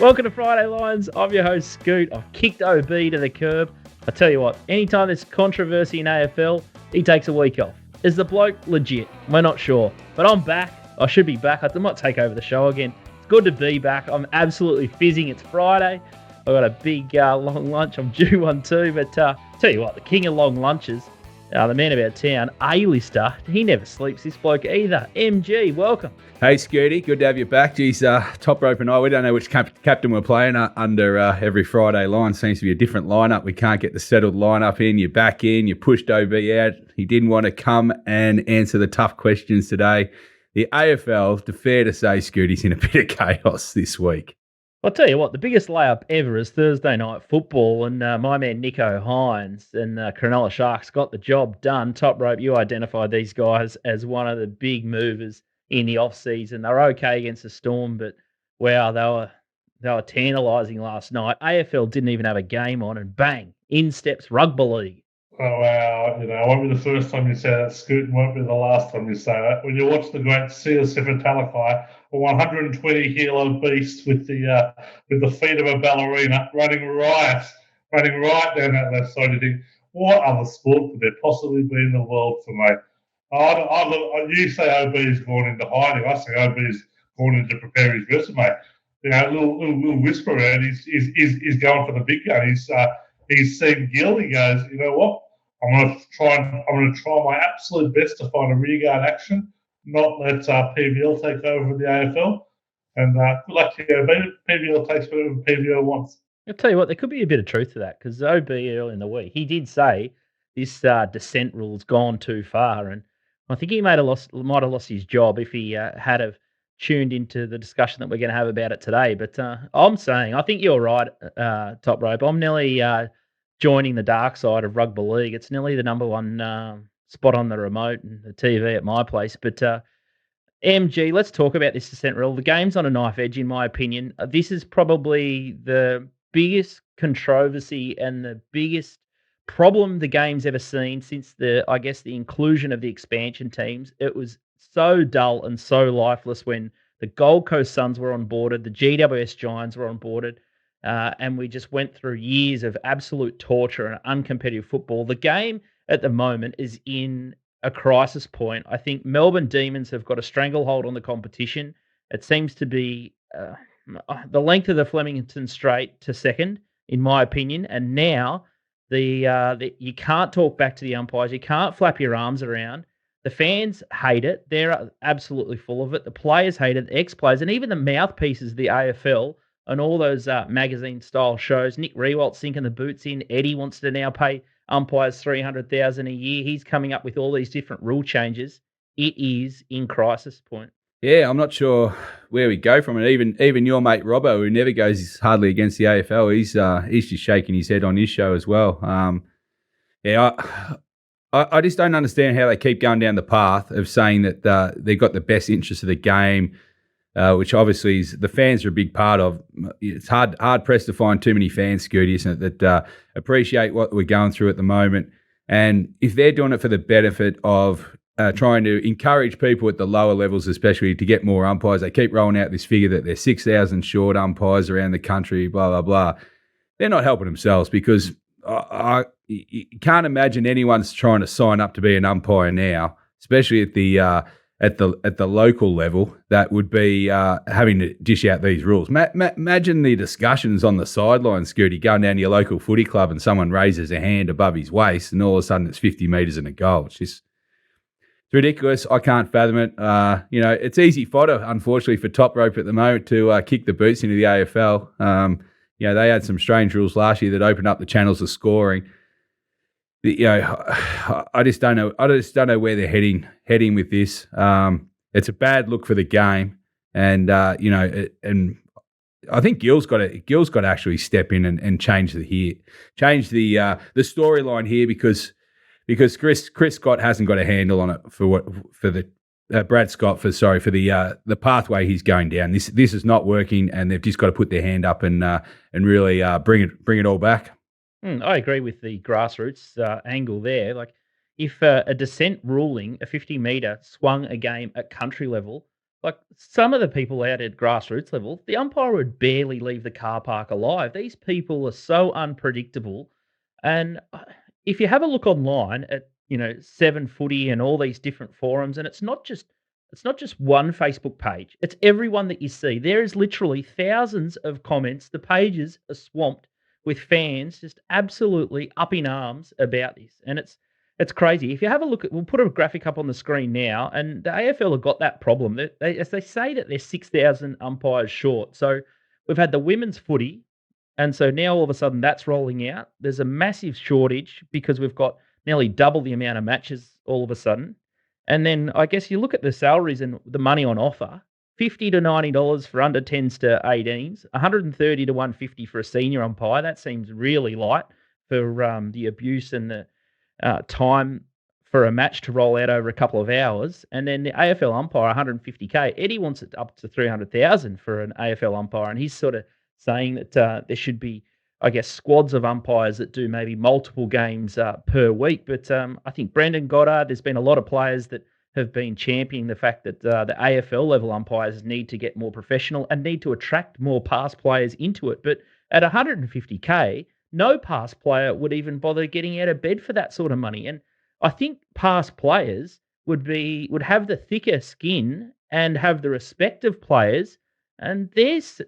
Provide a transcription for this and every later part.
Welcome to Friday Lines. I'm your host, Scoot. I've kicked OB to the curb. I tell you what, anytime there's controversy in AFL, he takes a week off. Is the bloke legit? We're not sure. But I'm back. I should be back. I might take over the show again. It's good to be back. I'm absolutely fizzing. It's Friday. I've got a big long lunch. I'm due one too. But tell you what, the king of long lunches, the man about town, A-lister, he never sleeps, this bloke either. MG, welcome. Hey, Scooty, good to have you back. Geez, Toprope and I, we don't know which captain we're playing under every Friday line. Seems to be a different lineup. We can't get the settled lineup in. You're back in. You pushed OB out. He didn't want to come and answer the tough questions today. The AFL, fair to say, Scooty's in a bit of chaos this week. I'll tell you what, the biggest layup ever is Thursday night football, and my man Nico Hines and Cronulla Sharks got the job done. Toprope, you identified these guys as one of the big movers in the off-season. They're okay against the Storm, but wow, they were tantalising last night. AFL didn't even have a game on, and bang, in steps Rugby League. Oh, wow. It won't be the first time you say that, Scoot, and won't be the last time you say that. When you watch the great Seal Sifitalakai, a 120-kilo beast with the feet of a ballerina running right down that left side, you think, what other sport could there possibly be in the world for me? You say OB's gone into hiding. I say OB's gone in to prepare his resume. A little whisper around. He's going for the big gun. He's seen Gill. He goes, you know what? I'm going to try my absolute best to find a rearguard action, not let PVL take over the AFL. And good luck to you. PVL takes whatever PVL wants. I'll tell you what, there could be a bit of truth to that, because OB early in the week, he did say this dissent rule's gone too far, and I think he might have lost his job if he had have tuned into the discussion that we're going to have about it today. But I'm saying, I think you're right, Toprope. I'm nearly joining the dark side of Rugby League. It's nearly the number one spot on the remote and the TV at my place. But MG, let's talk about this dissent rule. The game's on a knife edge, in my opinion. This is probably the biggest controversy and the biggest problem the game's ever seen since the inclusion of the expansion teams. It was so dull and so lifeless when the Gold Coast Suns were onboarded, the GWS Giants were onboarded, and we just went through years of absolute torture and uncompetitive football. The game at the moment is in a crisis point. I think Melbourne Demons have got a stranglehold on the competition. It seems to be the length of the Flemington Straight to second, in my opinion, and now you can't talk back to the umpires. You can't flap your arms around. The fans hate it. They're absolutely full of it. The players hate it, the ex-players, and even the mouthpieces of the AFL and all those magazine-style shows. Nick Rewalt sinking the boots in. Eddie wants to now pay umpires $300,000 a year. He's coming up with all these different rule changes. It is in crisis point. Yeah, I'm not sure where we go from it. Even your mate Robbo, who never goes hardly against the AFL, he's just shaking his head on his show as well. I just don't understand how they keep going down the path of saying that they've got the best interest of the game, which obviously is the fans are a big part of. It's hard pressed to find too many fans, Scooty, isn't it, that appreciate what we're going through at the moment. And if they're doing it for the benefit of trying to encourage people at the lower levels, especially to get more umpires, they keep rolling out this figure that there's 6,000 short umpires around the country, blah, blah, blah. They're not helping themselves, because you can't imagine anyone's trying to sign up to be an umpire now, especially at the local level, that would be having to dish out these rules. Imagine the discussions on the sidelines, Scooty, going down to your local footy club and someone raises a hand above his waist and all of a sudden it's 50 metres and a goal. It's ridiculous. I can't fathom it. It's easy fodder, unfortunately, for Toprope at the moment to kick the boots into the AFL. They had some strange rules last year that opened up the channels of scoring. I just don't know. I just don't know where they're heading with this. It's a bad look for the game, and and I think Gill's got to actually step in and change the storyline here, because Chris Scott hasn't got a handle on it for the Brad Scott for the pathway he's going down. This is not working, and they've just got to put their hand up and really bring it all back. I agree with the grassroots angle there. Like, if a dissent ruling, a 50-metre, swung a game at country level, Like some of the people out at grassroots level, the umpire would barely leave the car park alive. These people are so unpredictable. And if you have a look online at, Seven Footy and all these different forums, and it's not just one Facebook page. It's everyone that you see. There is literally thousands of comments. The pages are swamped with fans just absolutely up in arms about this. And it's crazy. If you have a look at, we'll put a graphic up on the screen now, and the AFL have got that problem. As they say that they're 6,000 umpires short. So we've had the women's footy, and so now all of a sudden that's rolling out. There's a massive shortage because we've got nearly double the amount of matches all of a sudden. And then I guess you look at the salaries and the money on offer. $50 to $90 for under 10s to 18s, 130 to 150 for a senior umpire. That seems really light for the abuse and the time for a match to roll out over a couple of hours. And then the AFL umpire, 150K. Eddie wants it up to 300,000 for an AFL umpire, and he's sort of saying that there should be, I guess, squads of umpires that do maybe multiple games per week. But I think Brendan Goddard, there's been a lot of players that have been championing the fact that the AFL level umpires need to get more professional and need to attract more past players into it. But at 150K, no past player would even bother getting out of bed for that sort of money. And I think past players would have the thicker skin and have the respect of players. And there's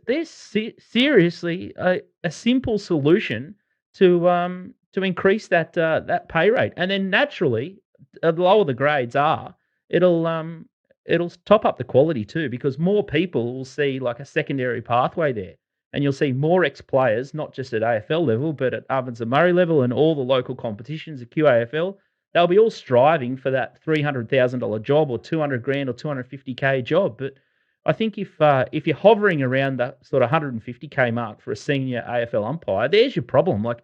seriously a simple solution to increase that pay rate. And then naturally, the lower the grades are, it'll top up the quality too, because more people will see like a secondary pathway there. And you'll see more ex-players, not just at AFL level, but at Ovens and Murray level and all the local competitions at QAFL. They'll be all striving for that $300,000 job or 200 grand or 250K job. But I think if you're hovering around the sort of 150K mark for a senior AFL umpire, there's your problem. Like,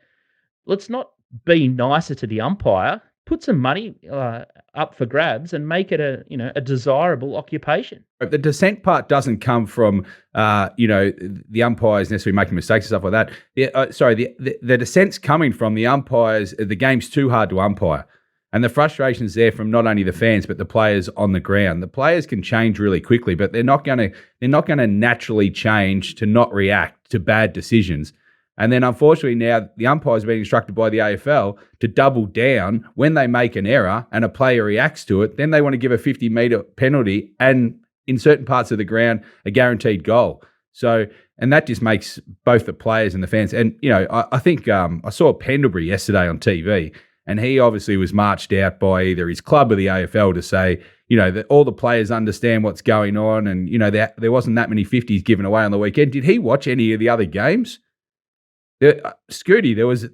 let's not be nicer to the umpire. Put some money up for grabs and make it a desirable occupation. The dissent part doesn't come from the umpires necessarily making mistakes and stuff like that. The dissent's coming from the umpires. The game's too hard to umpire, and the frustration's there from not only the fans but the players on the ground. The players can change really quickly, but they're not going to naturally change to not react to bad decisions. And then, unfortunately, now the umpires are being instructed by the AFL to double down when they make an error and a player reacts to it. Then they want to give a 50-metre penalty and, in certain parts of the ground, a guaranteed goal. So, and that just makes both the players and the fans. And, I think I saw Canterbury yesterday on TV, and he obviously was marched out by either his club or the AFL to say, that all the players understand what's going on, and, there wasn't that many 50s given away on the weekend. Did he watch any of the other games? Scooty, there was,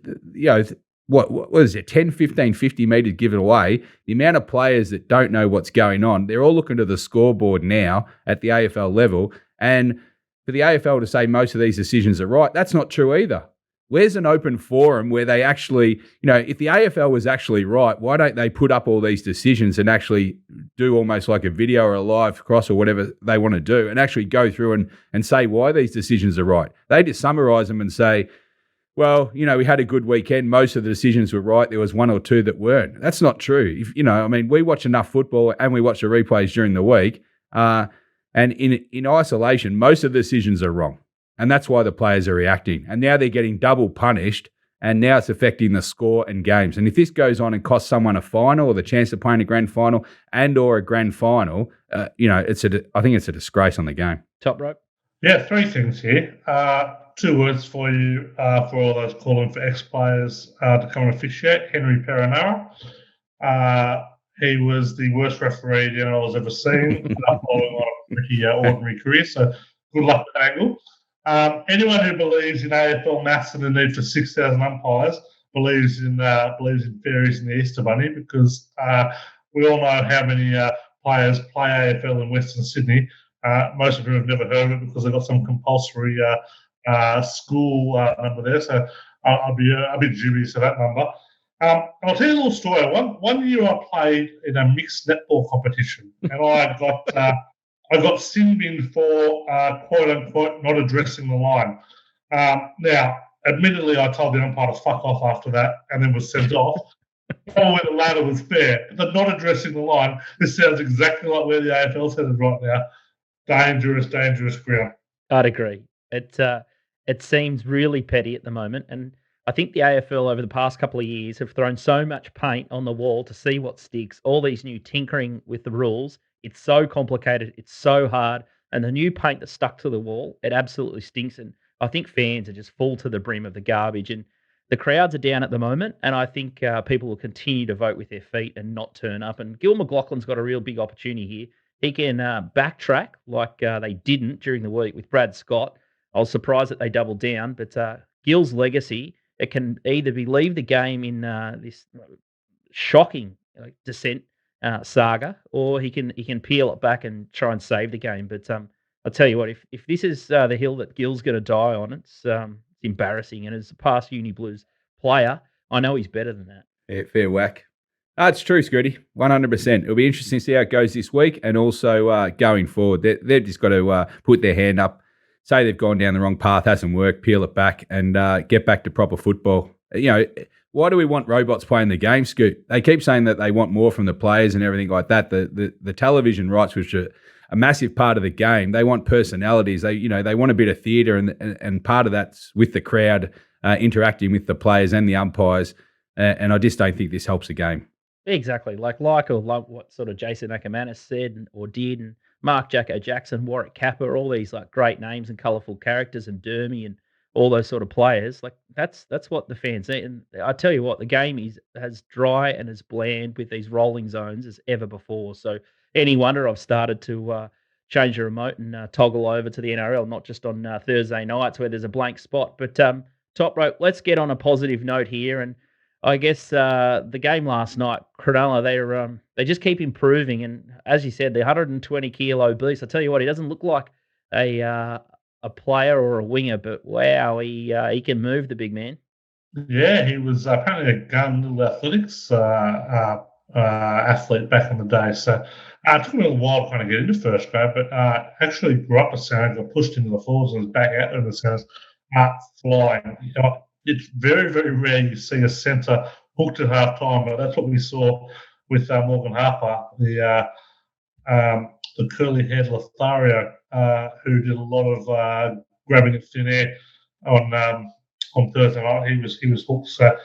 what was it, 10, 15, 50 metres given away. The amount of players that don't know what's going on, they're all looking to the scoreboard now at the AFL level. And for the AFL to say most of these decisions are right, that's not true either. Where's an open forum where they actually, if the AFL was actually right, why don't they put up all these decisions and actually do almost like a video or a live cross or whatever they want to do and actually go through and say why these decisions are right? They just summarise them and say, well, we had a good weekend. Most of the decisions were right. There was one or two that weren't. That's not true. We watch enough football and we watch the replays during the week. And in isolation, most of the decisions are wrong. And that's why the players are reacting. And now they're getting double punished. And now it's affecting the score and games. And if this goes on and costs someone a final or the chance of playing a grand final and or a grand final, I think it's a disgrace on the game. Toprope? Yeah, three things here. 2 words for you for all those calling for ex-players to come and officiate. Henry Perenara. He was the worst referee the NRL has ever seen, following on a pretty ordinary career. So good luck with that angle. Anyone who believes in AFL maths and the need for 6,000 umpires believes in fairies and the Easter Bunny, because we all know how many players play AFL in Western Sydney. Most of them have never heard of it because they've got some compulsory school number there, so I'll be a bit dubious of that number. I'll tell you a little story. One year I played in a mixed netball competition, and I got sin-binned for quote unquote not addressing the line. Now, admittedly, I told the umpire to fuck off after that, and then was sent off. Probably the latter was fair, but not addressing the line. This sounds exactly like where the AFL's headed right now. dangerous ground. I'd agree. It seems really petty at the moment, and I think the AFL over the past couple of years have thrown so much paint on the wall to see what sticks. All these new tinkering with the rules. It's so complicated. It's so hard, and the new paint that's stuck to the wall, it absolutely stinks. And I think fans are just full to the brim of the garbage, and the crowds are down at the moment. And I think people will continue to vote with their feet and not turn up. And Gil McLaughlin's got a real big opportunity here. He can backtrack like they didn't during the week with Brad Scott. I was surprised that they doubled down, but Gil's legacy, it can either be leave the game in this shocking descent saga, or he can peel it back and try and save the game. But I'll tell you what, if this is the hill that Gil's going to die on, it's embarrassing. And as a past Uni Blues player, I know he's better than that. Yeah, fair whack. It's true, Scrooty, 100%. It'll be interesting to see how it goes this week and also going forward. They've just got to put their hand up, say they've gone down the wrong path, hasn't worked, peel it back and get back to proper football. You know, why do we want robots playing the game, Scoot? They keep saying that they want more from the players and everything like that. The television rights, which are a massive part of the game, they want personalities. They want a bit of theatre, and part of that's with the crowd interacting with the players and the umpires. And I just don't think this helps the game. Exactly. Like what sort of Jason Ackermanis said or did, and Mark Jacko Jackson, Warwick Kappa, all these like great names and colourful characters, and Dermy and all those sort of players. Like that's what the fans need. And I tell you what, the game is as dry and as bland with these rolling zones as ever before. So any wonder I've started to change the remote and toggle over to the NRL, not just on Thursday nights where there's a blank spot. But Toprope, let's get on a positive note here. And I guess the game last night, Cronulla, they just keep improving. And as you said, the 120 kilo beast. I tell you what, he doesn't look like a player or a winger, but wow, he can move, the big man. Yeah, he was apparently a gun little athletics athlete back in the day. So it took me a little while to kind of get into first grade, but actually grew up a centre, got pushed into the forwards and was back out of the centres, flying. It's very, very rare you see a centre hooked at half time, but that's what we saw with Morgan Harper, the curly-haired Lothario, who did a lot of grabbing at thin air on Thursday night. He was hooked. So,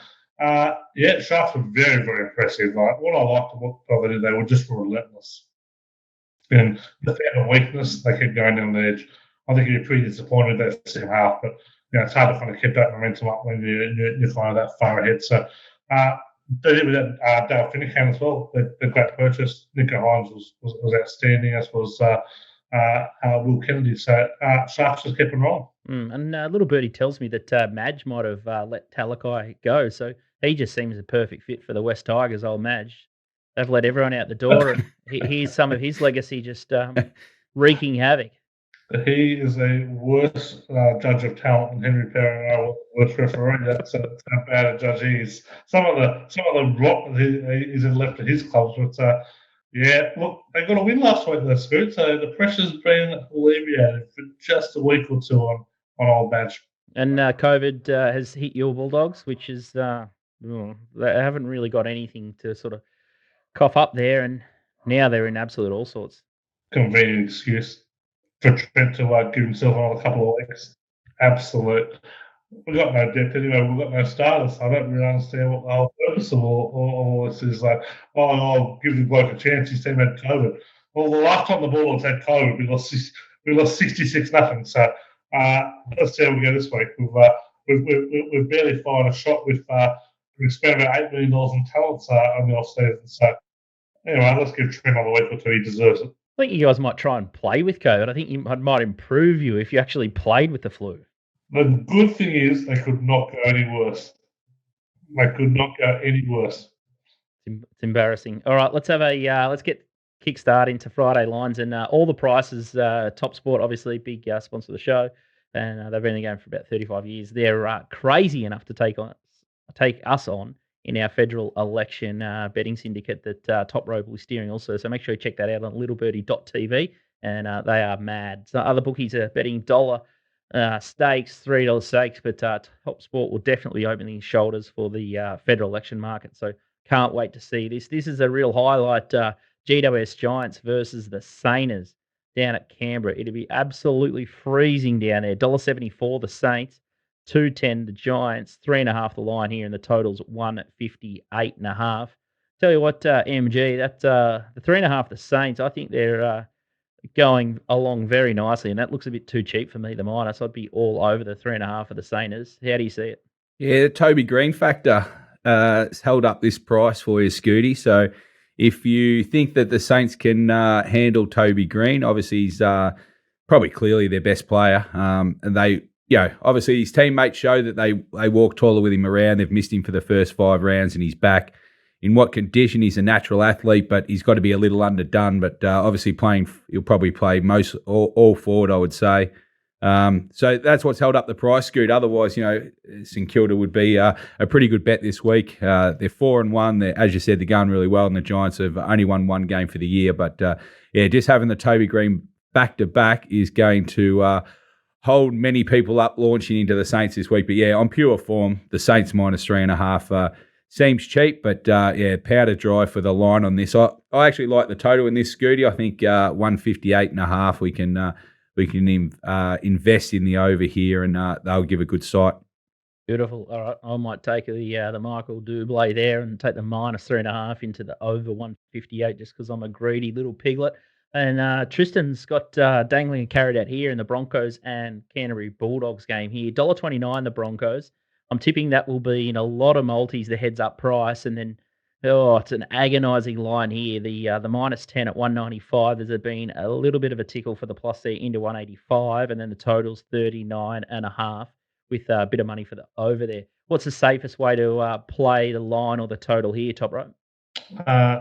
Sharks were very, very impressive. Like, what I liked about what they did, they were just relentless. And the found a weakness, they kept going down the edge. I think you're pretty disappointed that second half, but it's hard to kind of keep that momentum up when you're kind of that far ahead. So they did with that Dale Finucane as well. The great purchase. Nico Hines was outstanding, as was Will Kennedy. So Sharks just kept on rolling. And little Birdie tells me that Madge might have let Talakai go. So he just seems a perfect fit for the West Tigers, old Madge. They've let everyone out the door, and here's some of his legacy just wreaking havoc. He is a worse judge of talent than Henry Perrin, worst referee. That's how bad a judge he is. Some of the rot that he's left at his clubs. But look, they got a win last week, the Spirit. So the pressure's been alleviated for just a week or two on old Badge. And COVID has hit your Bulldogs, which is they haven't really got anything to sort of cough up there, and now they're in absolute all sorts. Convenient excuse for Trent to give himself another couple of weeks. Absolute. We've got no depth anyway. We've got no starters. I don't really understand what the whole purpose of all this is. Like, I'll give the bloke a chance. His team had COVID. Well, the last time the Bulldogs had COVID, we lost 66-0. So let's see how we go this week. We've barely fired a shot. We've spent about $8 million in talents on the off-season. So anyway, let's give Trent another week or two. He deserves it. I think you guys might try and play with COVID. I think it might improve you if you actually played with the flu. The good thing is they could not go any worse. It's embarrassing. All right, let's have let's get kickstart into Friday lines, and all the prices. Top Sport, obviously, big sponsor of the show, and they've been in the game for about 35 years. They're crazy enough to take us on in our federal election betting syndicate that Toprope will be steering also. So make sure you check that out on littlebirdie.tv, and they are mad. So other bookies are betting $1 stakes, $3 stakes, but Top Sport will definitely open his shoulders for the federal election market. So can't wait to see this. This is a real highlight. GWS Giants versus the Saners. down at Canberra. It'll be absolutely freezing down there. $1.74 the Saints, 2.10 the Giants, 3.5 the line here, and the total's 158.5. Tell you what, MG, that the 3.5 the Saints, I think they're going along very nicely, and that looks a bit too cheap for me, the minus. I'd be all over the 3.5 of the Saints. How do you see it? Yeah, the Toby Green factor has held up this price for you, Scooty. So if you think that the Saints can handle Toby Green, obviously he's probably clearly their best player. And they, obviously his teammates show that they walk taller with him around. They've missed him for the first 5 rounds and he's back. In what condition? He's a natural athlete, but he's got to be a little underdone. But obviously he'll probably play all forward, I would say. So that's what's held up the price, Scoot. Otherwise, St Kilda would be a pretty good bet this week. They're 4-1. As you said, they're going really well, and the Giants have only won 1 game for the year. But just having the Toby Green back-to-back is going to hold many people up launching into the Saints this week. But on pure form, the Saints minus 3.5 seems cheap. But powder dry for the line on this. I actually like the total in this, Scooty. I think 158.5 we can invest in the over here, and they'll give a good sight. Beautiful. All right, I might take the Michael Dublé there and take the minus 3.5 into the over 158 just because I'm a greedy little piglet. And Tristan's got dangling and carried out here in the Broncos and Canterbury Bulldogs game here. $1.29 the Broncos. I'm tipping that will be in a lot of multis, the heads-up price, and then it's an agonising line here. The minus 10 at 195. There's been a little bit of a tickle for the plus there into 185, and then the total's 39.5 with a bit of money for the over there. What's the safest way to play the line or the total here, Toprope?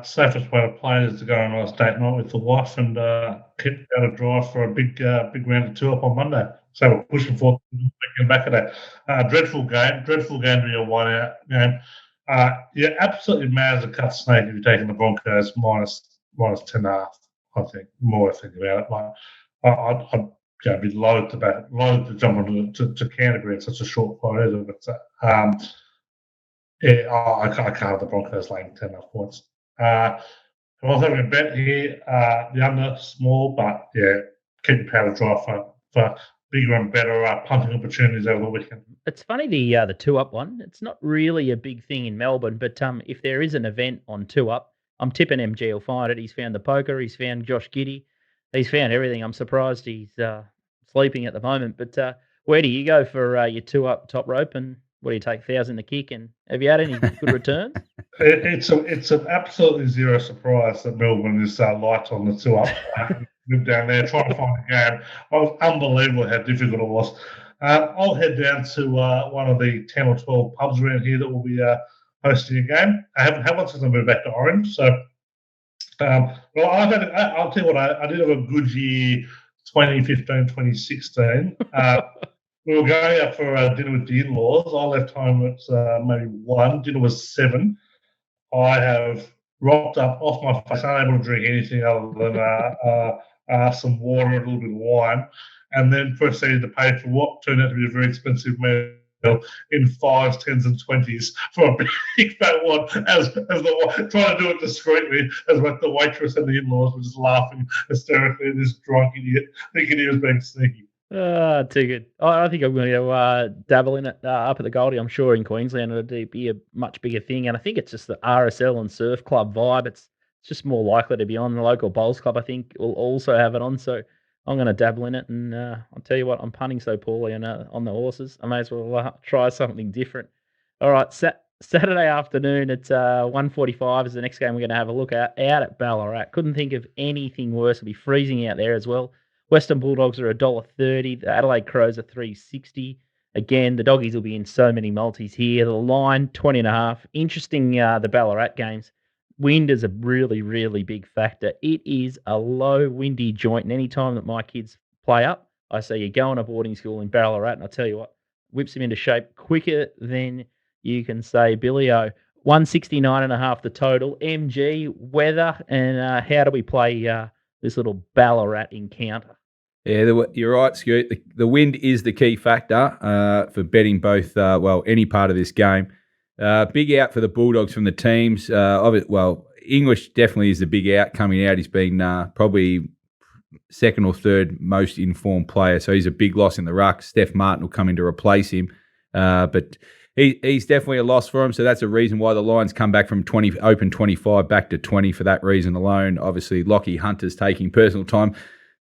Safest way to play is to go on a nice date night with the wife and keep out of drive for a big round of 2 up on Monday. So we're pushing forward back at that. Dreadful game to be a 1-out game. You're absolutely mad as a cut snake if you're taking the Broncos minus 10.5. I think more I think about it. Like I'd be loath to jump on to Canterbury at such a short fight either. But I can't have the Broncos laying 10.5 points. I'm also having a bet here. The under small, but keep your powder dry for bigger and better punting opportunities over the weekend. It's funny, the 2-up one. It's not really a big thing in Melbourne, but if there is an event on 2-up, I'm tipping MG will find it. He's found the poker. He's found Josh Giddey. He's found everything. I'm surprised he's sleeping at the moment. But where do you go for your 2-up Toprope? And what do you take, 1,000 the kick? And have you had any good returns? It's an absolutely zero surprise that Melbourne is light on the 2-up. Down there trying to find a game. It was unbelievable how difficult it was. I'll head down to one of the 10 or 12 pubs around here that will be hosting a game. I haven't had one since I moved back to Orange. So, I'll tell you what, I did have a good year 2015, 2016. We were going out for dinner with the in-laws. I left home at maybe 1. Dinner was 7. I have rocked up off my face, unable to drink anything other than some water and a little bit of wine, and then proceeded to pay for what turned out to be a very expensive meal in 5s, 10s, and 20s for a big fat one, as trying to do it discreetly, as the waitress and the in-laws were just laughing hysterically at this drunk idiot, thinking he was being sneaky. Too good. I think I'm going to dabble in it up at the Goldie. I'm sure in Queensland it'll be a much bigger thing, and I think it's just the RSL and Surf Club vibe. It's just more likely to be on. The local bowls club, I think, will also have it on. So I'm going to dabble in it, and I'll tell you what, I'm punting so poorly on the horses. I may as well try something different. All right, Saturday afternoon at 1:45 is the next game we're going to have a look at out at Ballarat. Couldn't think of anything worse. It'll be freezing out there as well. Western Bulldogs are $1.30. The Adelaide Crows are $3.60. Again, the doggies will be in so many multis here. The line, 20.5. Interesting, the Ballarat games. Wind is a really, really big factor. It is a low, windy joint, and any time that my kids play up, I say you go on a boarding school in Ballarat, and I tell you what, whips them into shape quicker than you can say Billy-O. 169.5 the total. MG, weather, and how do we play this little Ballarat encounter? Yeah, you're right, Scoot. The wind is the key factor for betting both, any part of this game. Big out for the Bulldogs from the teams. English definitely is the big out coming out. He's been probably second or third most informed player. So he's a big loss in the ruck. Steph Martin will come in to replace him. But he's definitely a loss for him. So that's a reason why the Lions come back from open 25 back to 20 for that reason alone. Obviously, Lockie Hunter's taking personal time.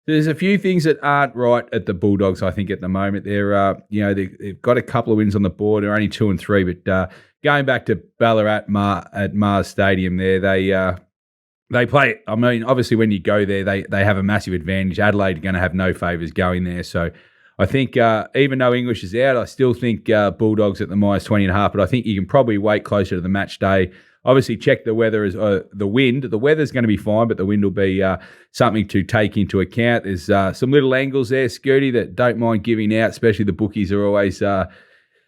There's a few things that aren't right at the Bulldogs, I think, at the moment. They've got a couple of wins on the board. They're only 2 and 3, but going back to Ballarat at Mars Stadium there, they play. I mean, obviously, when you go there, they have a massive advantage. Adelaide are going to have no favours going there. So I think even though English is out, I still think Bulldogs at the minus 20.5, but I think you can probably wait closer to the match day. Obviously, check the weather, the wind. The weather's going to be fine, but the wind will be something to take into account. There's some little angles there, Scooty, that don't mind giving out, especially the bookies are always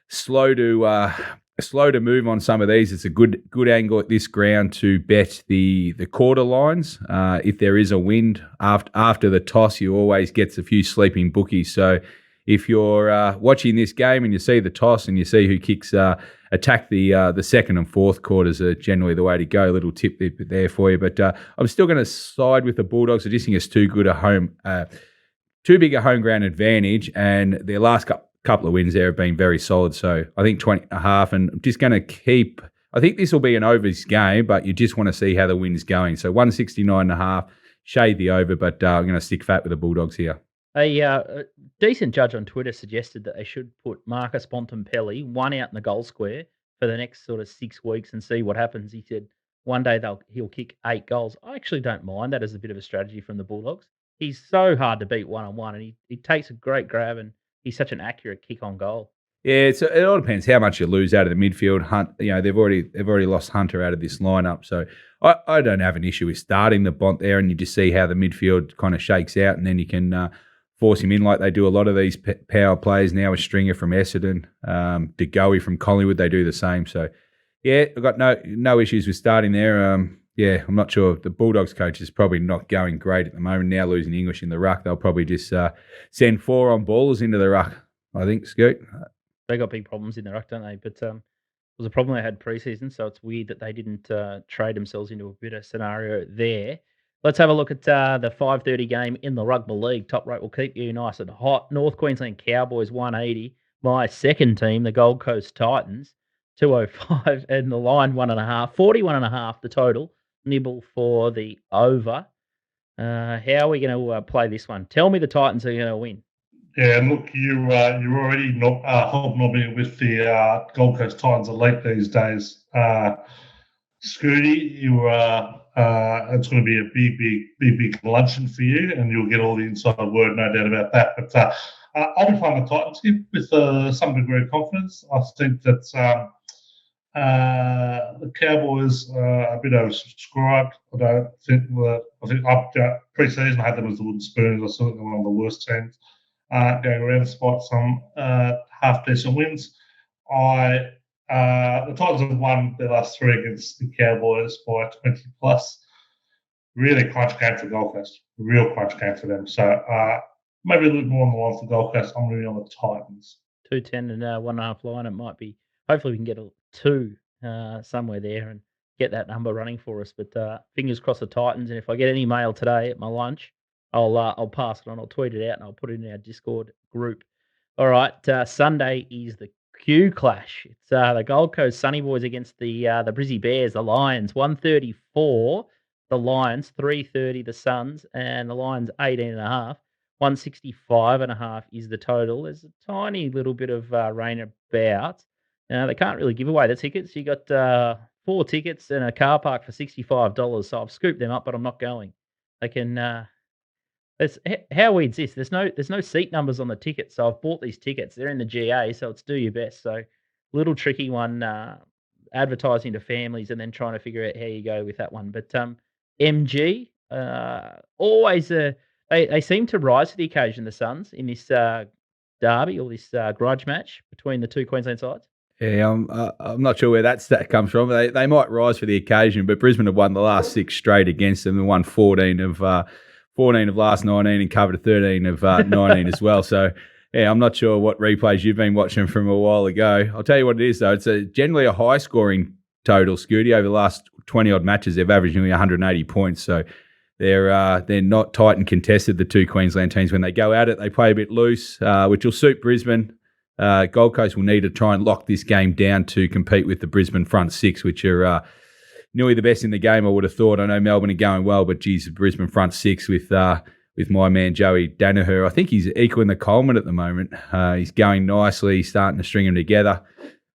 slow to move on some of these. It's a good angle at this ground to bet the quarter lines. If there is a wind after the toss, you always get a few sleeping bookies. So if you're watching this game and you see the toss and you see who kicks attack the second and fourth quarters are generally the way to go. A little tip there for you. But I'm still going to side with the Bulldogs. I just think it's too big a home ground advantage, and their last couple of wins there have been very solid. So I think 20.5, and I'm just going to keep. I think this will be an overs game, but you just want to see how the wind's going. So 169.5, shade the over, but I'm going to stick fat with the Bulldogs here. A decent judge on Twitter suggested that they should put Marcus Bontempelli one out in the goal square for the next sort of 6 weeks and see what happens. He said one day he'll kick 8 goals. I actually don't mind that as a bit of a strategy from the Bulldogs. He's so hard to beat one-on-one, and he takes a great grab, and he's such an accurate kick on goal. Yeah, it all depends how much you lose out of the midfield. Hunt, they've already lost Hunter out of this lineup, so I don't have an issue with starting the Bont there, and you just see how the midfield kind of shakes out, and then you can force him in like they do a lot of these power players now with Stringer from Essendon, DeGoey from Collingwood. They do the same. So, yeah, I've got no issues with starting there. I'm not sure. The Bulldogs coach is probably not going great at the moment. Now losing English in the ruck, they'll probably just send 4 on ballers into the ruck, I think, Scoot. They got big problems in the ruck, don't they? But it was a problem they had preseason, so it's weird that they didn't trade themselves into a better scenario there. Let's have a look at the 5:30 game in the Rugby League. Toprope will keep you nice and hot. North Queensland Cowboys 180. My second team, the Gold Coast Titans 205, and the line 1.5. 41.5 the total. Nibble for the over. How are we going to play this one? Tell me the Titans are going to win. Yeah, and look, you're already hobnobbing with the Gold Coast Titans elite these days. Scooty, it's going to be a big luncheon for you, and you'll get all the inside word, no doubt about that. But I'll be playing the Titans here with some degree of confidence. I think that the Cowboys are a bit oversubscribed. I think pre-season I had them as the Wooden Spoons. I saw them one of the worst teams going around, despite some half decent wins. The Titans have won their last 3 against the Cowboys by 20 plus. Really crunch game for Gold Coast. Real crunch game for them. So maybe a little more on the line for Gold Coast. I'm going to be on the Titans. 210 and 1.5 line. It might be. Hopefully we can get a 2 somewhere there and get that number running for us. But fingers crossed the Titans. And if I get any mail today at my lunch, I'll pass it on. I'll tweet it out and I'll put it in our Discord group. All right. Sunday is the Q Clash. It's the Gold Coast Sunny Boys against the Brizzy Bears, the Lions. 134, the Lions. 330, the Suns. And the Lions 18.5. 165.5 is the total. There's a tiny little bit of rain about. They can't really give away the tickets. You got 4 tickets and a car park for $65. So I've scooped them up, but I'm not going. They can. How weird's this? There's no seat numbers on the tickets, so I've bought these tickets. They're in the GA, so it's do your best. So little tricky one, advertising to families and then trying to figure out how you go with that one. But MG, always they seem to rise to the occasion, the Suns, in this derby or this grudge match between the two Queensland sides. Yeah, I'm not sure where that stat comes from. They might rise for the occasion, but Brisbane have won the last 6 straight against them and won 14 of last 19 and covered 13 of 19 as well. So, yeah, I'm not sure what replays you've been watching from a while ago. I'll tell you what it is, though. It's generally a high-scoring total, Scooty. Over the last 20-odd matches, they've averaged nearly 180 points. So they're not tight and contested, the two Queensland teams. When they go at it, they play a bit loose, which will suit Brisbane. Gold Coast will need to try and lock this game down to compete with the Brisbane front six, which are nearly the best in the game, I would have thought. I know Melbourne are going well, but geez, the Brisbane front six with my man Joey Daniher. I think he's equaling the Coleman at the moment. He's going nicely. He's starting to string them together.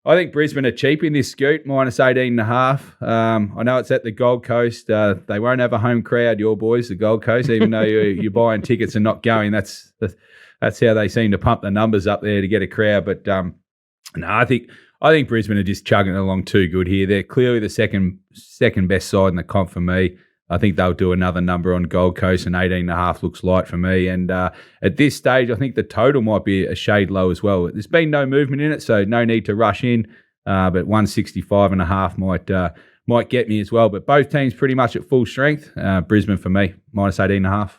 I think Brisbane are cheap in this scoot, minus 18.5. I know it's at the Gold Coast. They won't have a home crowd, your boys, the Gold Coast, even though you're buying tickets and not going. That's how they seem to pump the numbers up there to get a crowd. But no, I think Brisbane are just chugging along too good here. They're clearly the second best side in the comp for me. I think they'll do another number on Gold Coast, and 18.5 looks light for me. And at this stage, I think the total might be a shade low as well. There's been no movement in it, so no need to rush in. But 165.5 might get me as well. But both teams pretty much at full strength. Brisbane for me, minus 18.5.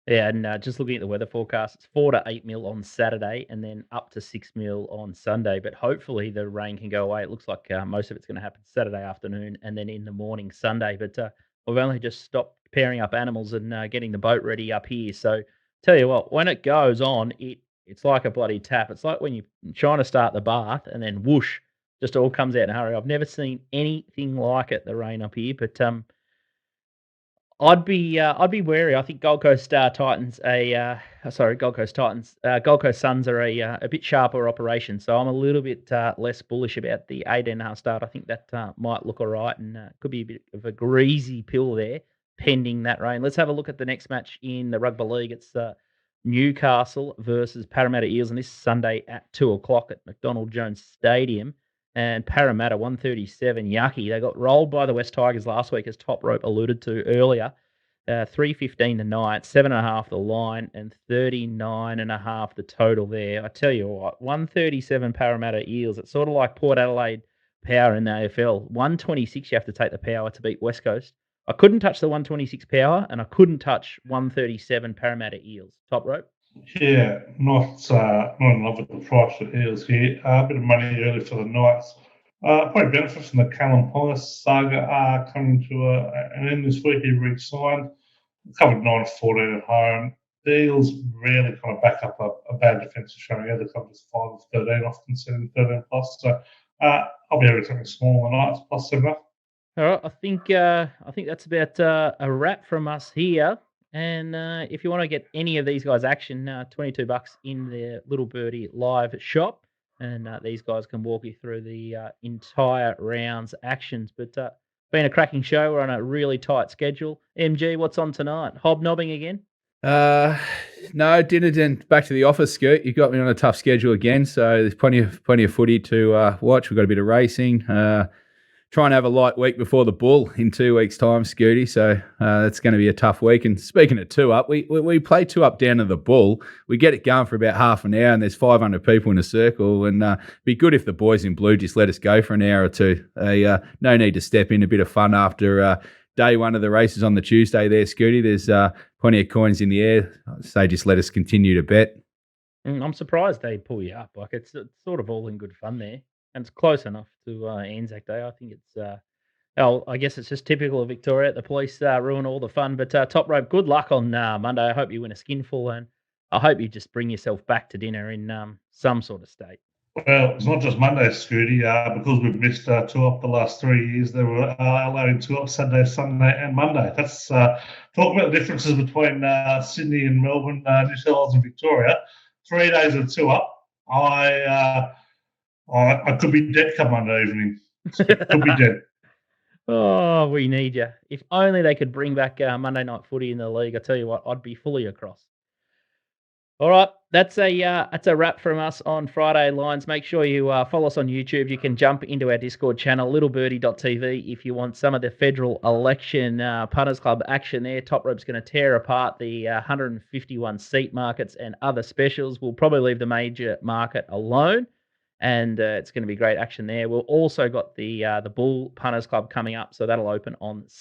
Yeah, and just looking at the weather forecast, it's 4 to 8 mil on Saturday and then up to 6 mil on Sunday. But hopefully the rain can go away. It looks like most of it's going to happen Saturday afternoon and then in the morning Sunday. But we've only just stopped pairing up animals and getting the boat ready up here. So tell you what, when it goes on, it's like a bloody tap. It's like when you're trying to start the bath and then whoosh, just all comes out in a hurry. I've never seen anything like it, the rain up here. But I'd be wary. I think Gold Coast Titans Gold Coast Suns are a bit sharper operation. So I'm a little bit less bullish about the 18.5 start. I think that might look all right and could be a bit of a greasy pill there, pending that rain. Let's have a look at the next match in the Rugby League. It's Newcastle versus Parramatta Eels, and this is Sunday at 2:00 at McDonald Jones Stadium. And Parramatta, 137, yucky. They got rolled by the West Tigers last week, as Toprope alluded to earlier. 3:15 tonight, 7.5 the line, and 39.5 the total there. I tell you what, 137 Parramatta Eels. It's sort of like Port Adelaide power in the AFL. 126 you have to take the power to beat West Coast. I couldn't touch the 126 power, and I couldn't touch 137 Parramatta Eels. Toprope. Yeah, not in love with the price of Eels here. A bit of money early for the Knights. Probably benefit from the Callum Police saga coming to an end this week. He re-signed. Covered 9-14 at home. The Eels rarely kind of back up a bad defensive showing. Other covers 5-13, often 7-13 plus. So I'll be able to something small on the Knights plus 7. All right, I think that's about a wrap from us here. And if you want to get any of these guys' action, $22 in the Little Birdie live shop, and these guys can walk you through the entire round's actions. But been a cracking show. We're on a really tight schedule. MG, what's on tonight? Hobnobbing again? No, dinner. Back to the office, Scoot. You got me on a tough schedule again, so there's plenty of footy to watch. We've got a bit of racing. Try and have a light week before the Bull in 2 weeks' time, Scooty. So that's going to be a tough week. And speaking of 2-up, we play 2-up down to the Bull. We get it going for about half an hour, and there's 500 people in a circle. And be good if the boys in blue just let us go for an hour or two. No need to step in. A bit of fun after day one of the races on the Tuesday there, Scooty. There's plenty of coins in the air. So just let us continue to bet. I'm surprised they pull you up. Like it's sort of all in good fun there. And it's close enough to Anzac Day. I think it's, I guess it's just typical of Victoria. The police ruin all the fun. But Toprope, good luck on Monday. I hope you win a skinful, and I hope you just bring yourself back to dinner in some sort of state. Well, it's not just Monday, Scooty, because we've missed 2-up the last 3 years. They were allowing 2-up Saturday, Sunday, and Monday. That's talk about the differences between Sydney and Melbourne, New South Wales and Victoria. 3 days of 2-up. I could be dead come Monday evening. Could be dead. Oh, we need you. If only they could bring back Monday night footy in the league. I tell you what, I'd be fully across. All right, that's a wrap from us on Friday Lines. Make sure you follow us on YouTube. You can jump into our Discord channel, littlebirdie.tv, if you want some of the federal election punters club action there. Toprope's going to tear apart the 151 seat markets and other specials. We'll probably leave the major market alone. And it's going to be great action there. We've also got the Bull Punters Club coming up, so that'll open on this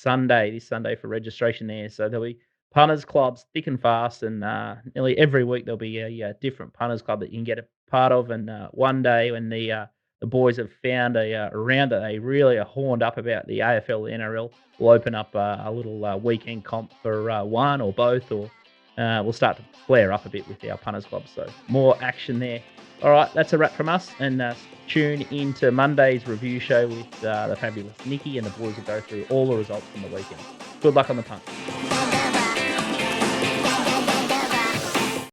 Sunday for registration there. So there'll be punters clubs thick and fast, and nearly every week there'll be a different punters club that you can get a part of. And one day when the the boys have found a round that they really are horned up about. The AFL NRL will open up a little weekend comp for one or both, or we'll start to flare up a bit with our punters club. So more action there. All right, that's a wrap from us, and tune into Monday's review show with the fabulous Nikki, and the boys will go through all the results from the weekend. Good luck on the punt.